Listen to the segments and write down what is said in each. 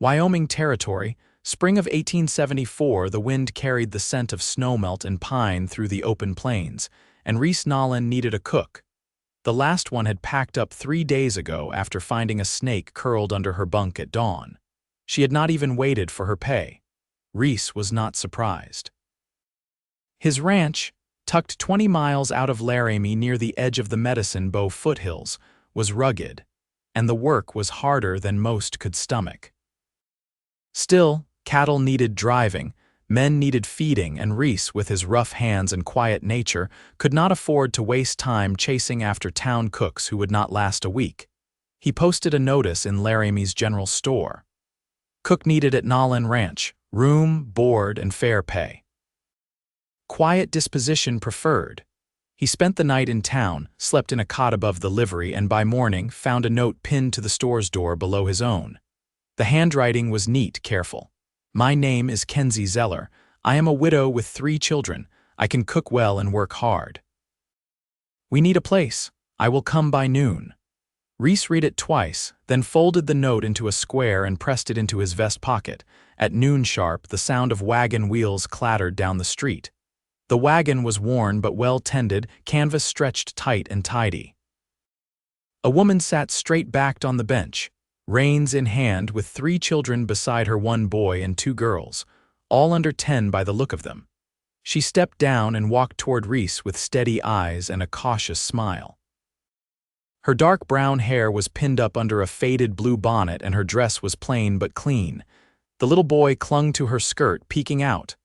Wyoming Territory, spring of 1874. The wind carried the scent of snowmelt and pine through the open plains, and Rhys Nolan needed a cook. The last one had packed up 3 days ago after finding a snake curled under her bunk at dawn. She had not even waited for her pay. Rhys was not surprised. His ranch, tucked 20 miles out of Laramie near the edge of the Medicine Bow foothills, was rugged, and the work was harder than most could stomach. Still, cattle needed driving, men needed feeding, and Rhys, with his rough hands and quiet nature, could not afford to waste time chasing after town cooks who would not last a week. He posted a notice in Laramie's general store. Cook needed at Nolan Ranch, room, board, and fair pay. Quiet disposition preferred. He spent the night in town, slept in a cot above the livery, and by morning found a note pinned to the store's door below his own. The handwriting was neat, careful. "My name is Kenzie Zeller. I am a widow with 3 children. I can cook well and work hard. We need a place. I will come by noon." Rhys read it twice, then folded the note into a square and pressed it into his vest pocket. At noon sharp, the sound of wagon wheels clattered down the street. The wagon was worn but well tended, canvas stretched tight and tidy. A woman sat straight-backed on the bench, reins in hand, with 3 children beside her, 1 boy and 2 girls, all under 10 by the look of them. She stepped down and walked toward Rhys with steady eyes and a cautious smile. Her dark brown hair was pinned up under a faded blue bonnet, and her dress was plain but clean. The little boy clung to her skirt, peeking out.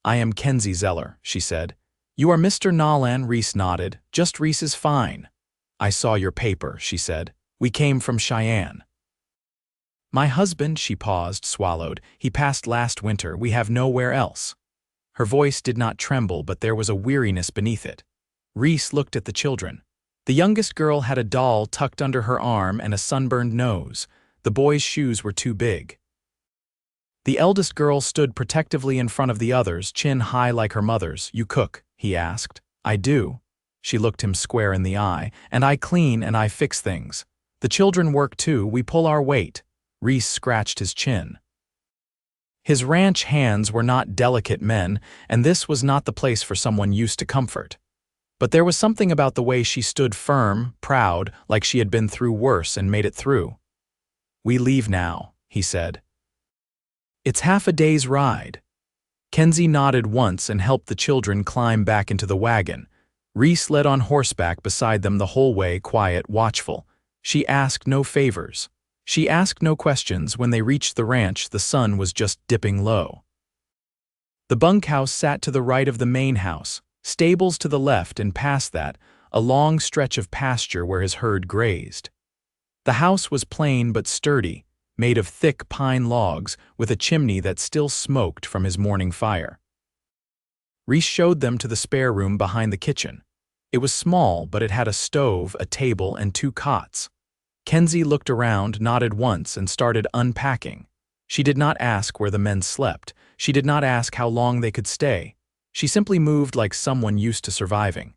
"I am Kenzie Zeller," she said. "You are Mr. Nolan?" Rhys nodded. "Just Rhys is fine." "I saw your paper," she said. "We came from Cheyenne." "My husband," she paused, swallowed. "He passed last winter. We have nowhere else." Her voice did not tremble, but there was a weariness beneath it. Rhys looked at the children. The youngest girl had a doll tucked under her arm and a sunburned nose. The boy's shoes were too big. The eldest girl stood protectively in front of the others, chin high like her mother's. "You cook?" he asked. "I do." She looked him square in the eye. "And I clean and I fix things. The children work too. We pull our weight." Rhys scratched his chin. His ranch hands were not delicate men, and this was not the place for someone used to comfort. But there was something about the way she stood, firm, proud, like she had been through worse and made it through. "We leave now," he said. "It's half a day's ride." Kenzie nodded once and helped the children climb back into the wagon. Rhys led on horseback beside them the whole way, quiet, watchful. She asked no favors. She asked no questions. When they reached the ranch, the sun was just dipping low. The bunkhouse sat to the right of the main house, stables to the left, and past that, a long stretch of pasture where his herd grazed. The house was plain but sturdy, made of thick pine logs, with a chimney that still smoked from his morning fire. Rhys showed them to the spare room behind the kitchen. It was small, but it had a stove, a table, and 2 cots. Kenzie looked around, nodded once, and started unpacking. She did not ask where the men slept. She did not ask how long they could stay. She simply moved like someone used to surviving.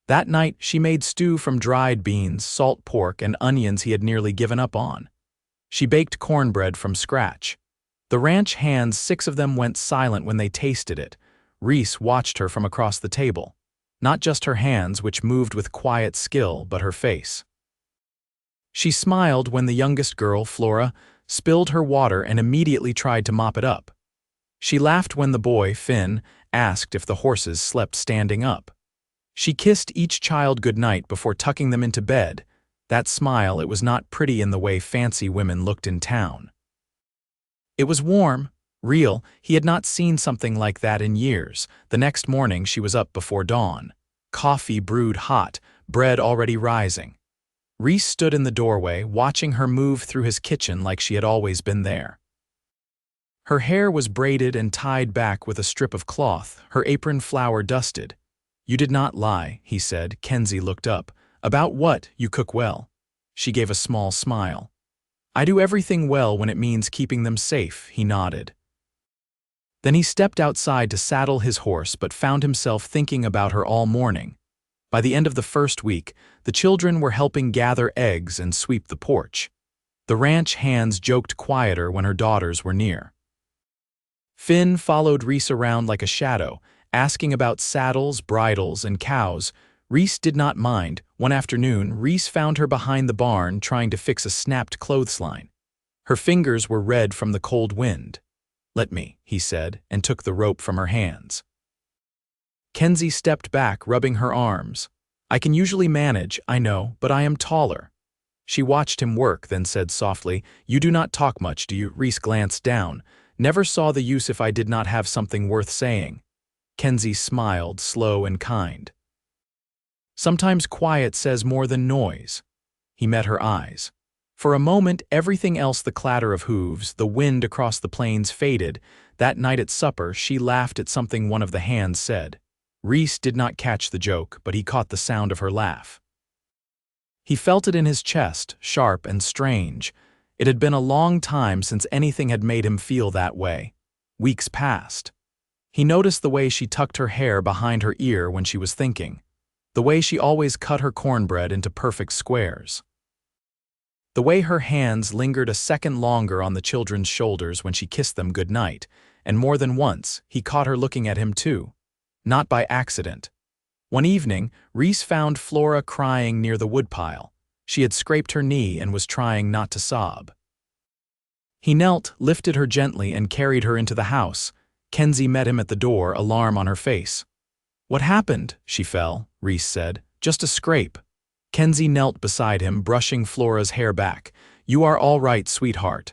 That night, she made stew from dried beans, salt pork, and onions he had nearly given up on. She baked cornbread from scratch. The ranch hands, 6 of them, went silent when they tasted it. Rhys watched her from across the table. Not just her hands, which moved with quiet skill, but her face. She smiled when the youngest girl, Flora, spilled her water and immediately tried to mop it up. She laughed when the boy, Finn, asked if the horses slept standing up. She kissed each child goodnight before tucking them into bed. That smile, it was not pretty in the way fancy women looked in town. It was warm, real. He had not seen something like that in years. The next morning she was up before dawn. Coffee brewed hot, bread already rising. Rhys stood in the doorway, watching her move through his kitchen like she had always been there. Her hair was braided and tied back with a strip of cloth, her apron flour dusted. "You did not lie," he said. Kenzie looked up. "About what? You cook well." She gave a small smile. "I do everything well when it means keeping them safe," he nodded. Then he stepped outside to saddle his horse, but found himself thinking about her all morning. By the end of the first week, the children were helping gather eggs and sweep the porch. The ranch hands joked quieter when her daughters were near. Finn followed Rhys around like a shadow, asking about saddles, bridles, and cows. Rhys did not mind. One afternoon, Rhys found her behind the barn trying to fix a snapped clothesline. Her fingers were red from the cold wind. "Let me," he said, and took the rope from her hands. Kenzie stepped back, rubbing her arms. "I can usually manage, I know, but I am taller." She watched him work, then said softly, "You do not talk much, do you?" Rhys glanced down. "Never saw the use if I did not have something worth saying." Kenzie smiled, slow and kind. "Sometimes quiet says more than noise." He met her eyes. For a moment, everything else, the clatter of hooves, the wind across the plains, faded. That night at supper, she laughed at something one of the hands said. Rhys did not catch the joke, but he caught the sound of her laugh. He felt it in his chest, sharp and strange. It had been a long time since anything had made him feel that way. Weeks passed. He noticed the way she tucked her hair behind her ear when she was thinking, the way she always cut her cornbread into perfect squares, the way her hands lingered a second longer on the children's shoulders when she kissed them goodnight, and more than once, he caught her looking at him too. Not by accident. One evening, Rhys found Flora crying near the woodpile. She had scraped her knee and was trying not to sob. He knelt, lifted her gently, and carried her into the house. Kenzie met him at the door, alarm on her face. "What happened?" "She fell," Rhys said. "Just a scrape." Kenzie knelt beside him, brushing Flora's hair back. "You are all right, sweetheart."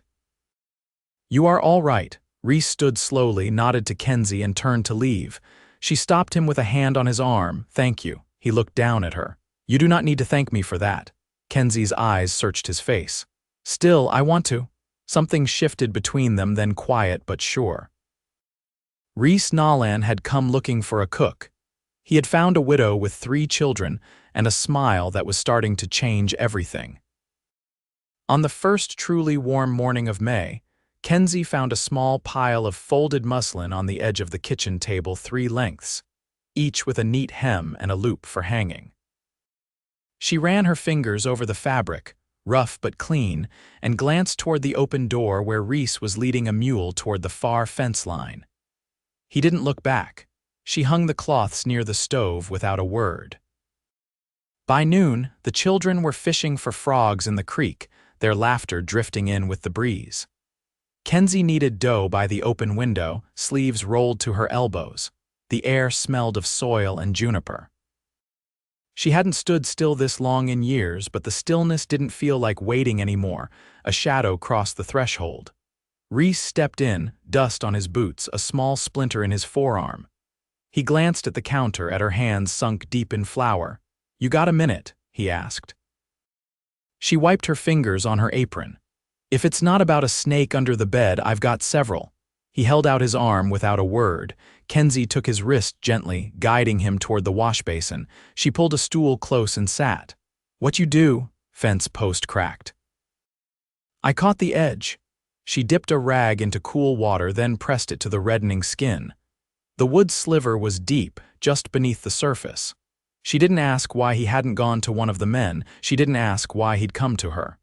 "You are all right." Rhys stood slowly, nodded to Kenzie, and turned to leave. She stopped him with a hand on his arm. "Thank you." He looked down at her. "You do not need to thank me for that." Kenzie's eyes searched his face. "Still, I want to." Something shifted between them, then quiet but sure. Rhys Nolan had come looking for a cook. He had found a widow with 3 children and a smile that was starting to change everything. On the first truly warm morning of May, Kenzie found a small pile of folded muslin on the edge of the kitchen table, 3 lengths, each with a neat hem and a loop for hanging. She ran her fingers over the fabric, rough but clean, and glanced toward the open door where Rhys was leading a mule toward the far fence line. He didn't look back. She hung the cloths near the stove without a word. By noon, the children were fishing for frogs in the creek, their laughter drifting in with the breeze. Kenzie kneaded dough by the open window, sleeves rolled to her elbows. The air smelled of soil and juniper. She hadn't stood still this long in years, but the stillness didn't feel like waiting anymore. A shadow crossed the threshold. Rhys stepped in, dust on his boots, a small splinter in his forearm. He glanced at the counter, at her hands sunk deep in flour. "You got a minute?" he asked. She wiped her fingers on her apron. "If it's not about a snake under the bed, I've got several." He held out his arm without a word. Kenzie took his wrist gently, guiding him toward the wash basin. She pulled a stool close and sat. "What you do?" Fence post cracked. "I caught the edge." She dipped a rag into cool water, then pressed it to the reddening skin. The wood sliver was deep, just beneath the surface. She didn't ask why he hadn't gone to one of the men. She didn't ask why he'd come to her.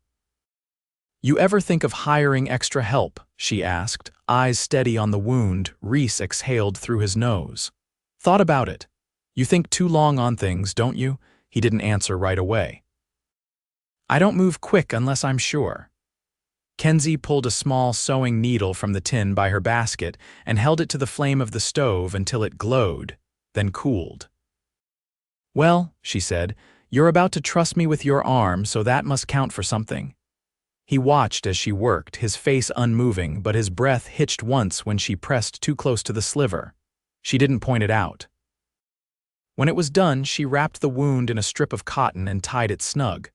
"You ever think of hiring extra help?" she asked, eyes steady on the wound. Rhys exhaled through his nose. "Thought about it. You think too long on things, don't you?" He didn't answer right away. "I don't move quick unless I'm sure." Kenzie pulled a small sewing needle from the tin by her basket and held it to the flame of the stove until it glowed, then cooled. "Well," she said, "you're about to trust me with your arm, so that must count for something." He watched as she worked, his face unmoving, but his breath hitched once when she pressed too close to the sliver. She didn't point it out. When it was done, she wrapped the wound in a strip of cotton and tied it snug.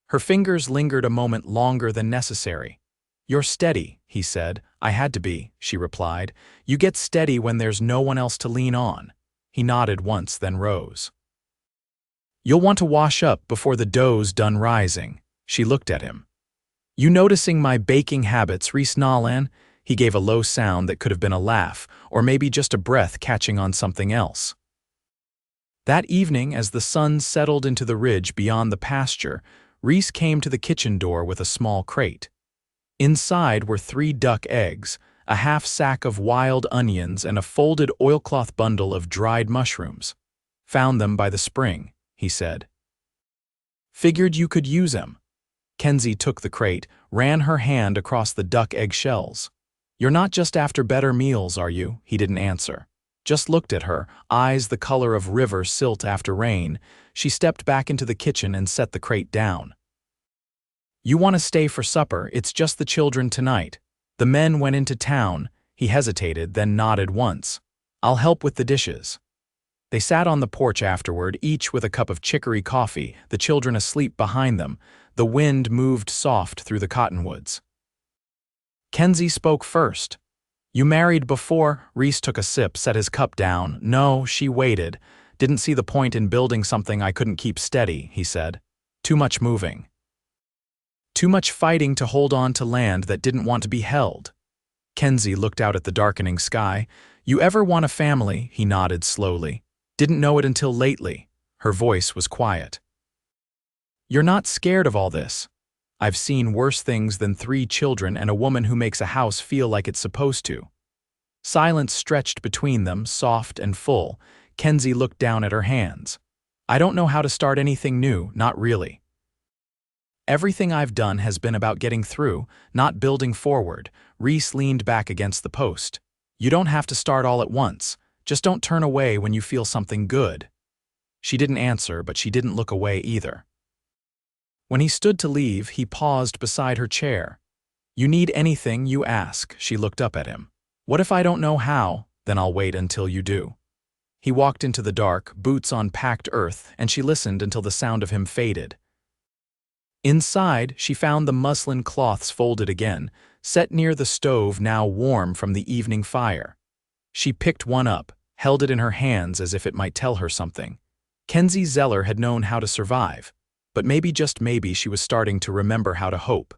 Her fingers lingered a moment longer than necessary. "You're steady," he said. "I had to be," she replied. "You get steady when there's no one else to lean on." He nodded once, then rose. "You'll want to wash up before the dough's done rising." She looked at him. "You noticing my baking habits, Rhys Nolan?" He gave a low sound that could have been a laugh, or maybe just a breath catching on something else. That evening, as the sun settled into the ridge beyond the pasture, Rhys came to the kitchen door with a small crate. Inside were 3 duck eggs, a half sack of wild onions, and a folded oilcloth bundle of dried mushrooms. "Found them by the spring," he said. "Figured you could use 'em." Kenzie took the crate, ran her hand across the duck egg shells. "You're not just after better meals, are you?" He didn't answer. Just looked at her, eyes the color of river silt after rain. She stepped back into the kitchen and set the crate down. "You want to stay for supper? It's just the children tonight. The men went into town." He hesitated, then nodded once. "I'll help with the dishes." They sat on the porch afterward, each with a cup of chicory coffee, the children asleep behind them. The wind moved soft through the cottonwoods. Kenzie spoke first. "You married before?" Rhys took a sip, set his cup down. "No," she waited. "Didn't see the point in building something I couldn't keep steady," he said. "Too much moving. Too much fighting to hold on to land that didn't want to be held." Kenzie looked out at the darkening sky. "You ever want a family?" He nodded slowly. "Didn't know it until lately." Her voice was quiet. "You're not scared of all this?" "I've seen worse things than 3 children and a woman who makes a house feel like it's supposed to." Silence stretched between them, soft and full. Kenzie looked down at her hands. "I don't know how to start anything new, not really. Everything I've done has been about getting through, not building forward." Rhys leaned back against the post. "You don't have to start all at once. Just don't turn away when you feel something good." She didn't answer, but she didn't look away either. When he stood to leave, he paused beside her chair. "You need anything, you ask." She looked up at him. "What if I don't know how? Then I'll wait until you do." He walked into the dark, boots on packed earth, and she listened until the sound of him faded. Inside, she found the muslin cloths folded again, set near the stove now warm from the evening fire. She picked one up, held it in her hands as if it might tell her something. Kenzie Zeller had known how to survive, but maybe, just maybe, she was starting to remember how to hope.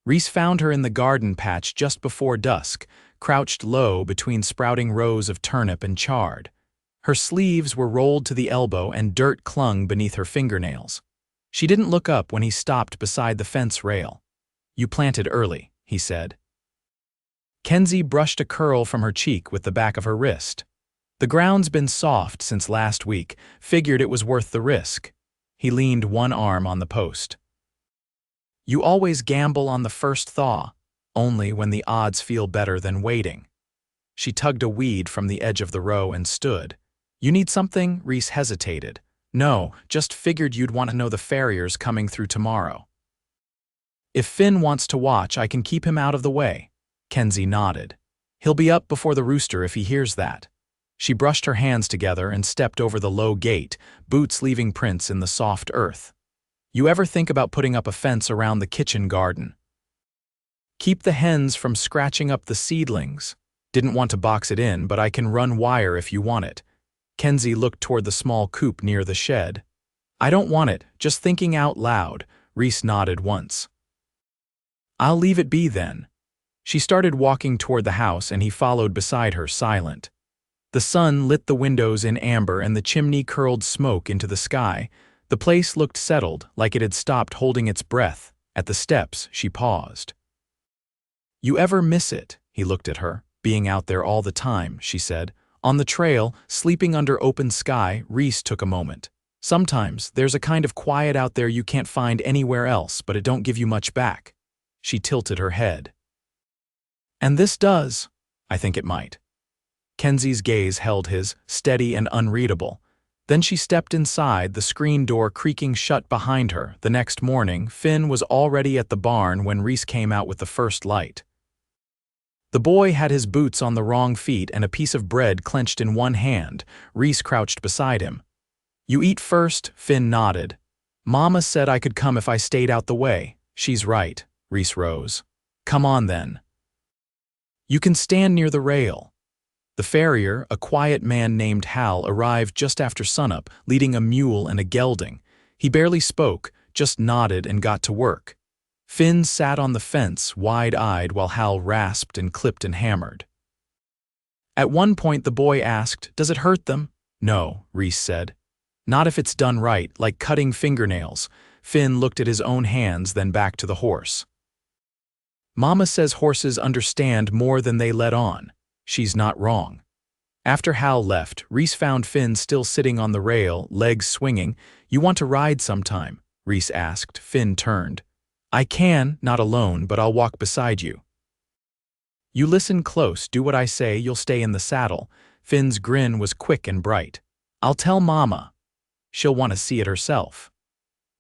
Rhys found her in the garden patch just before dusk, crouched low between sprouting rows of turnip and chard. Her sleeves were rolled to the elbow and dirt clung beneath her fingernails. She didn't look up when he stopped beside the fence rail. "You planted early," he said. Kenzie brushed a curl from her cheek with the back of her wrist. "The ground's been soft since last week, figured it was worth the risk." He leaned one arm on the post. "You always gamble on the first thaw, only when the odds feel better than waiting." She tugged a weed from the edge of the row and stood. "You need something?" Rhys hesitated. "No, just figured you'd want to know the farriers coming through tomorrow." "If Finn wants to watch, I can keep him out of the way." Kenzie nodded. "He'll be up before the rooster if he hears that." She brushed her hands together and stepped over the low gate, boots leaving prints in the soft earth. "You ever think about putting up a fence around the kitchen garden? Keep the hens from scratching up the seedlings." "Didn't want to box it in, but I can run wire if you want it." Kenzie looked toward the small coop near the shed. "I don't want it, just thinking out loud." Rhys nodded once. "I'll leave it be then." She started walking toward the house and he followed beside her, silent. The sun lit the windows in amber and the chimney curled smoke into the sky. The place looked settled, like it had stopped holding its breath. At the steps, she paused. "You ever miss it?" He looked at her. "Being out there all the time," she said. "On the trail, sleeping under open sky." Rhys took a moment. "Sometimes, there's a kind of quiet out there you can't find anywhere else, but it don't give you much back." She tilted her head. "And this does." "I think it might." Kenzie's gaze held his, steady and unreadable. Then she stepped inside, the screen door creaking shut behind her. The next morning, Finn was already at the barn when Rhys came out with the first light. The boy had his boots on the wrong feet and a piece of bread clenched in one hand. Rhys crouched beside him. "You eat first?" Finn nodded. "Mama said I could come if I stayed out the way." "She's right." Rhys rose. "Come on then. You can stand near the rail." The farrier, a quiet man named Hal, arrived just after sunup, leading a mule and a gelding. He barely spoke, just nodded and got to work. Finn sat on the fence, wide-eyed, while Hal rasped and clipped and hammered. At one point the boy asked, "Does it hurt them?" "No," Rhys said. "Not if it's done right, like cutting fingernails." Finn looked at his own hands, then back to the horse. Mama says horses understand more than they let on. She's not wrong. After Hal left, Rhys found Finn still sitting on the rail, legs swinging. "You want to ride sometime?" Rhys asked. Finn turned. "I can, not alone, but I'll walk beside you." "You listen close, do what I say, you'll stay in the saddle." Finn's grin was quick and bright. "I'll tell Mama. She'll want to see it herself."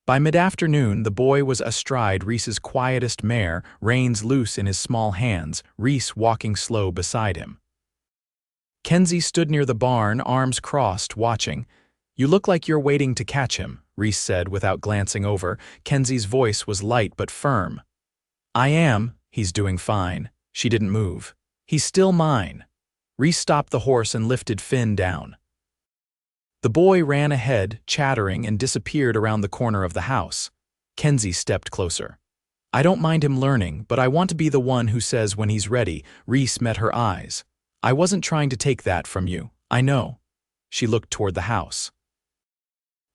By mid-afternoon, the boy was astride Rhys's quietest mare, reins loose in his small hands, Rhys walking slow beside him. Kenzie stood near the barn, arms crossed, watching. "You look like you're waiting to catch him," Rhys said without glancing over. Kenzie's voice was light but firm. "I am. He's doing fine." She didn't move. "He's still mine." Rhys stopped the horse and lifted Finn down. The boy ran ahead, chattering, and disappeared around the corner of the house. Kenzie stepped closer. "I don't mind him learning, but I want to be the one who says when he's ready." Rhys met her eyes. "I wasn't trying to take that from you. I know." She looked toward the house.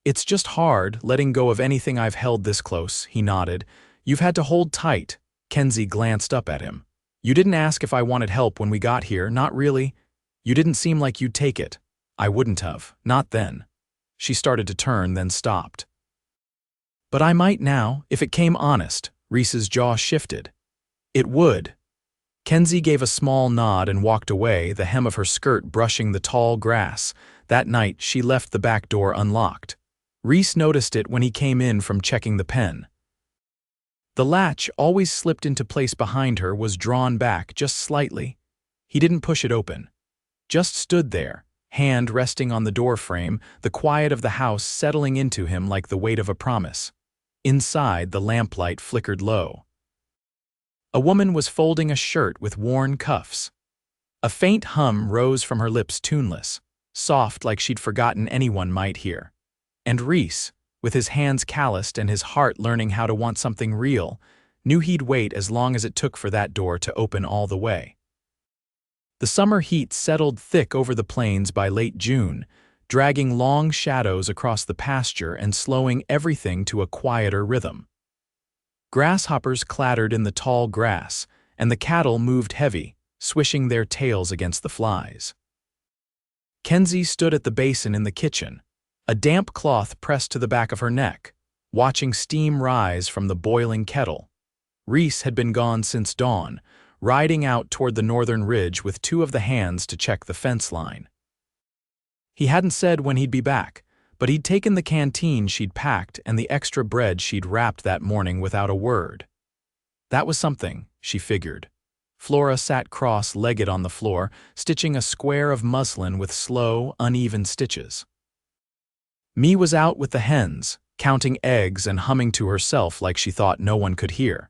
"It's just hard, letting go of anything I've held this close," he nodded. "You've had to hold tight." Kenzie glanced up at him. "You didn't ask if I wanted help when we got here, not really. You didn't seem like you'd take it." "I wouldn't have. Not then." She started to turn, then stopped. "But I might now, if it came honest." Rhys's jaw shifted. "It would." Kenzie gave a small nod and walked away, the hem of her skirt brushing the tall grass. That night, she left the back door unlocked. Rhys noticed it when he came in from checking the pen. The latch, always slipped into place behind her, was drawn back just slightly. He didn't push it open. Just stood there, hand resting on the door frame, the quiet of the house settling into him like the weight of a promise. Inside, the lamplight flickered low. A woman was folding a shirt with worn cuffs. A faint hum rose from her lips, tuneless, soft like she'd forgotten anyone might hear. And Rhys, with his hands calloused and his heart learning how to want something real, knew he'd wait as long as it took for that door to open all the way. The summer heat settled thick over the plains by late June, dragging long shadows across the pasture and slowing everything to a quieter rhythm. Grasshoppers clattered in the tall grass, and the cattle moved heavy, swishing their tails against the flies. Kenzie stood at the basin in the kitchen, a damp cloth pressed to the back of her neck, watching steam rise from the boiling kettle. Rhys had been gone since dawn, riding out toward the northern ridge with two of the hands to check the fence line. He hadn't said when he'd be back, but he'd taken the canteen she'd packed and the extra bread she'd wrapped that morning without a word. That was something, she figured. Flora sat cross-legged on the floor, stitching a square of muslin with slow, uneven stitches. Me was out with the hens, counting eggs and humming to herself like she thought no one could hear.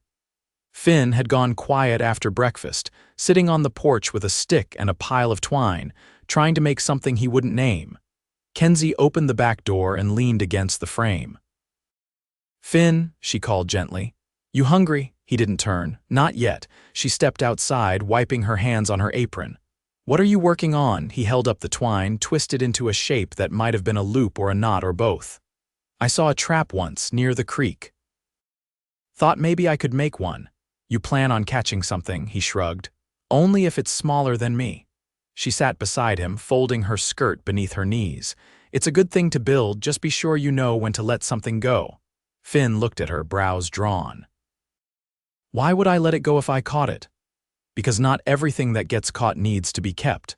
Finn had gone quiet after breakfast, sitting on the porch with a stick and a pile of twine, trying to make something he wouldn't name. Kenzie opened the back door and leaned against the frame. "Finn," she called gently. "You hungry?" He didn't turn. Not yet. She stepped outside, wiping her hands on her apron. "What are you working on?" He held up the twine, twisted into a shape that might have been a loop or a knot or both. "I saw a trap once, near the creek. Thought maybe I could make one." "You plan on catching something," he shrugged. "Only if it's smaller than me." She sat beside him, folding her skirt beneath her knees. "It's a good thing to build, just be sure you know when to let something go." Finn looked at her, brows drawn. "Why would I let it go if I caught it?" "Because not everything that gets caught needs to be kept."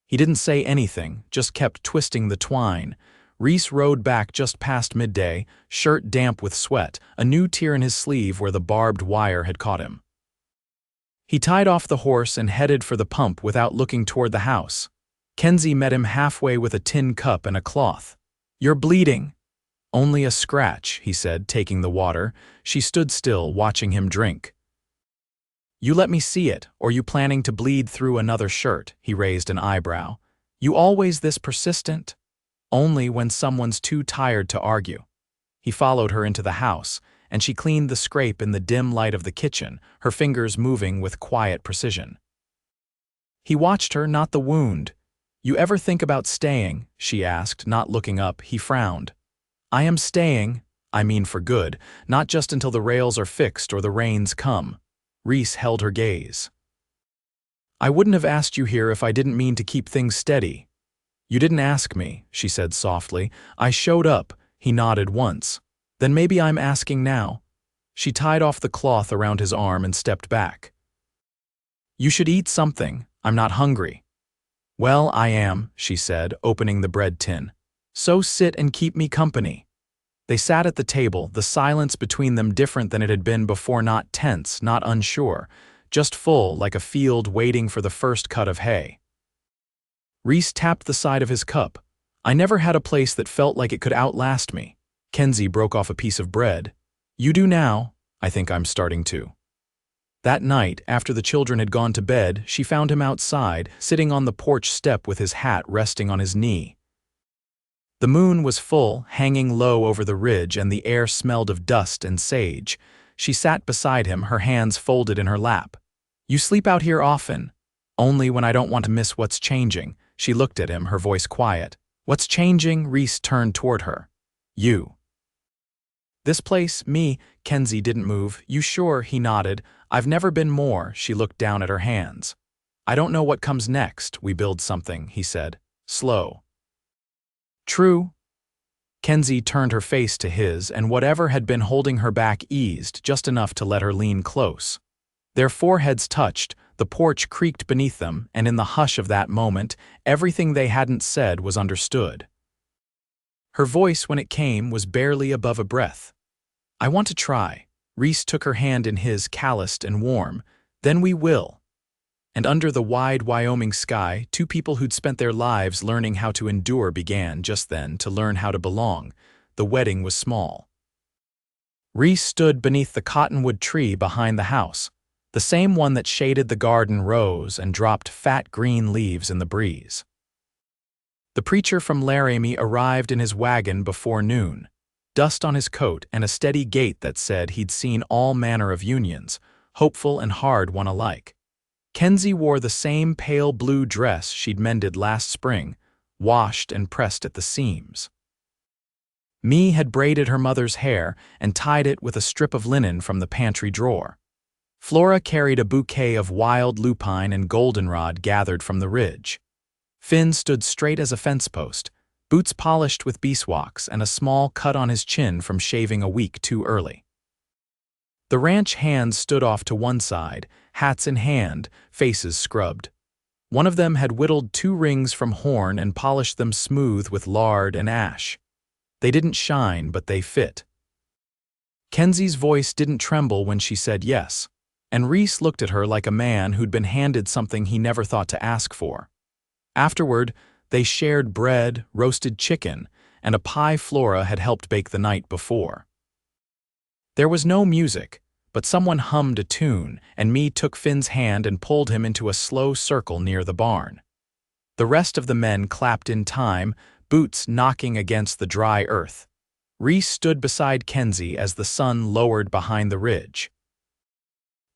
He didn't say anything, just kept twisting the twine. Rhys rode back just past midday, shirt damp with sweat, a new tear in his sleeve where the barbed wire had caught him. He tied off the horse and headed for the pump without looking toward the house. Kenzie met him halfway with a tin cup and a cloth. "You're bleeding." "Only a scratch," he said, taking the water. She stood still, watching him drink. "You let me see it, or you planning to bleed through another shirt?" He raised an eyebrow. "You always this persistent?" "Only when someone's too tired to argue." He followed her into the house, and she cleaned the scrape in the dim light of the kitchen, her fingers moving with quiet precision. He watched her, not the wound. "You ever think about staying?" she asked, not looking up. He frowned. "I am staying, I mean for good, not just until the rails are fixed or the rains come." Rhys held her gaze. "I wouldn't have asked you here if I didn't mean to keep things steady." "You didn't ask me," she said softly. "I showed up." He nodded once. "Then maybe I'm asking now." She tied off the cloth around his arm and stepped back. "You should eat something. I'm not hungry." "Well, I am," she said, opening the bread tin. "So sit and keep me company." They sat at the table, the silence between them different than it had been before, not tense, not unsure, just full, like a field waiting for the first cut of hay. Rhys tapped the side of his cup. "I never had a place that felt like it could outlast me." Kenzie broke off a piece of bread. "You do now." "I think I'm starting to." That night, after the children had gone to bed, she found him outside, sitting on the porch step with his hat resting on his knee. The moon was full, hanging low over the ridge, and the air smelled of dust and sage. She sat beside him, her hands folded in her lap. "You sleep out here often?" "Only when I don't want to miss what's changing." She looked at him, her voice quiet. "What's changing?" Rhys turned toward her. "You." "This place, me." Kenzie didn't move. "You sure?" He nodded. "I've never been more." She looked down at her hands. "I don't know what comes next. We build something," he said. Slow. "True." Kenzie turned her face to his, and whatever had been holding her back eased, just enough to let her lean close. Their foreheads touched, the porch creaked beneath them, and in the hush of that moment, everything they hadn't said was understood. Her voice, when it came, was barely above a breath. "I want to try." Rhys took her hand in his, calloused and warm. "Then we will." And under the wide Wyoming sky, two people who'd spent their lives learning how to endure began, just then, to learn how to belong. The wedding was small. Rhys stood beneath the cottonwood tree behind the house. The same one that shaded the garden rose and dropped fat green leaves in the breeze. The preacher from Laramie arrived in his wagon before noon, dust on his coat and a steady gait that said he'd seen all manner of unions, hopeful and hard one alike. Kenzie wore the same pale blue dress she'd mended last spring, washed and pressed at the seams. Me had braided her mother's hair and tied it with a strip of linen from the pantry drawer. Flora carried a bouquet of wild lupine and goldenrod gathered from the ridge. Finn stood straight as a fence post, boots polished with beeswax and a small cut on his chin from shaving a week too early. The ranch hands stood off to one side, hats in hand, faces scrubbed. One of them had whittled 2 rings from horn and polished them smooth with lard and ash. They didn't shine, but they fit. Kenzie's voice didn't tremble when she said yes, and Rhys looked at her like a man who'd been handed something he never thought to ask for. Afterward, they shared bread, roasted chicken, and a pie Flora had helped bake the night before. There was no music, but someone hummed a tune, and Me took Finn's hand and pulled him into a slow circle near the barn. The rest of the men clapped in time, boots knocking against the dry earth. Rhys stood beside Kenzie as the sun lowered behind the ridge.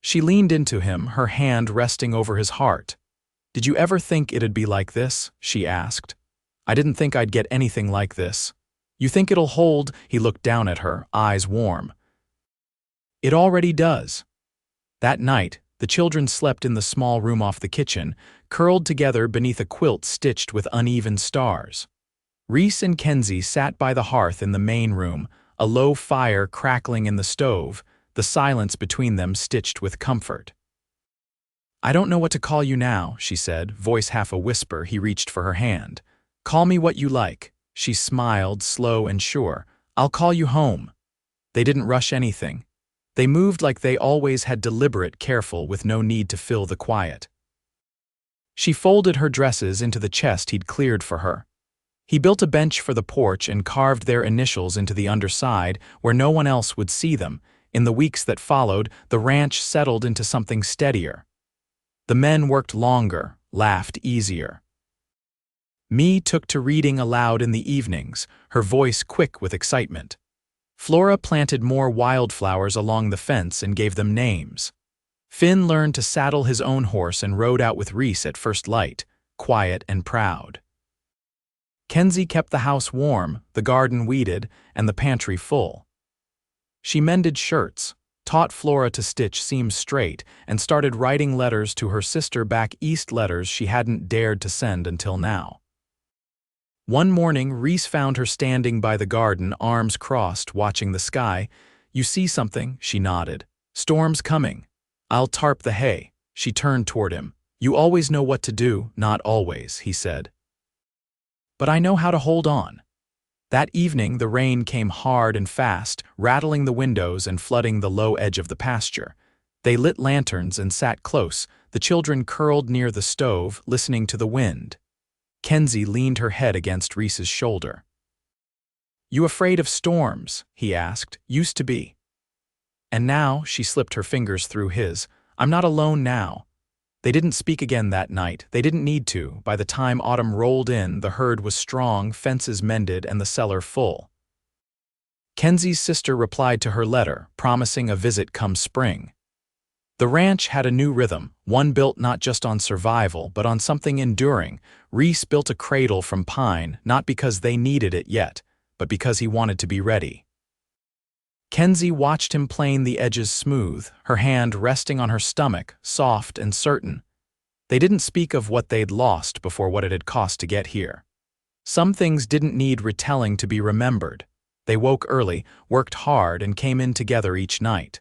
She leaned into him, her hand resting over his heart. "Did you ever think it'd be like this?" she asked. "I didn't think I'd get anything like this." "You think it'll hold?" He looked down at her, eyes warm. "It already does." That night, the children slept in the small room off the kitchen, curled together beneath a quilt stitched with uneven stars. Rhys and Kenzie sat by the hearth in the main room, a low fire crackling in the stove, the silence between them stitched with comfort. "I don't know what to call you now," she said, voice half a whisper. He reached for her hand. "Call me what you like." She smiled, slow and sure. "I'll call you home." They didn't rush anything. They moved like they always had, deliberate, careful, with no need to fill the quiet. She folded her dresses into the chest he'd cleared for her. He built a bench for the porch and carved their initials into the underside where no one else would see them. In the weeks that followed, the ranch settled into something steadier. The men worked longer, laughed easier. Me took to reading aloud in the evenings, her voice quick with excitement. Flora planted more wildflowers along the fence and gave them names. Finn learned to saddle his own horse and rode out with Rhys at first light, quiet and proud. Kenzie kept the house warm, the garden weeded, and the pantry full. She mended shirts, taught Flora to stitch seams straight, and started writing letters to her sister back east, letters she hadn't dared to send until now. One morning, Rhys found her standing by the garden, arms crossed, watching the sky. "You see something?" she nodded. "Storm's coming. I'll tarp the hay." She turned toward him. "You always know what to do." "Not always," he said. "But I know how to hold on." That evening, the rain came hard and fast, rattling the windows and flooding the low edge of the pasture. They lit lanterns and sat close, the children curled near the stove, listening to the wind. Kenzie leaned her head against Rhys's shoulder. "You afraid of storms?" he asked. "Used to be." And now, she slipped her fingers through his. "I'm not alone now." They didn't speak again that night. They didn't need to. By the time autumn rolled in, the herd was strong, fences mended, and the cellar full. Kenzie's sister replied to her letter, promising a visit come spring. The ranch had a new rhythm, one built not just on survival, but on something enduring. Rhys built a cradle from pine, not because they needed it yet, but because he wanted to be ready. Kenzie watched him plane the edges smooth, her hand resting on her stomach, soft and certain. They didn't speak of what they'd lost before what it had cost to get here. Some things didn't need retelling to be remembered. They woke early, worked hard, and came in together each night.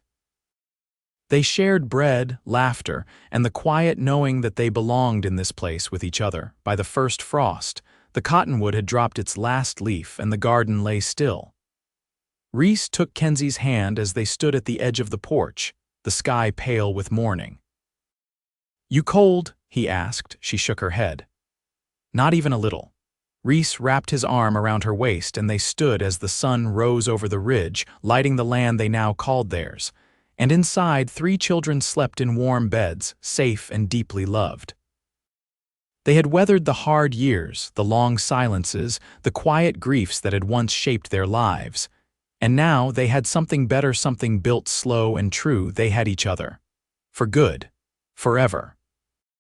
They shared bread, laughter, and the quiet knowing that they belonged in this place with each other. By the first frost, the cottonwood had dropped its last leaf and the garden lay still. Rhys took Kenzie's hand as they stood at the edge of the porch, the sky pale with morning. "You cold?" he asked. She shook her head. "Not even a little." Rhys wrapped his arm around her waist and they stood as the sun rose over the ridge, lighting the land they now called theirs. And inside, 3 children slept in warm beds, safe and deeply loved. They had weathered the hard years, the long silences, the quiet griefs that had once shaped their lives. And now they had something better, something built slow and true. They had each other. For good. Forever.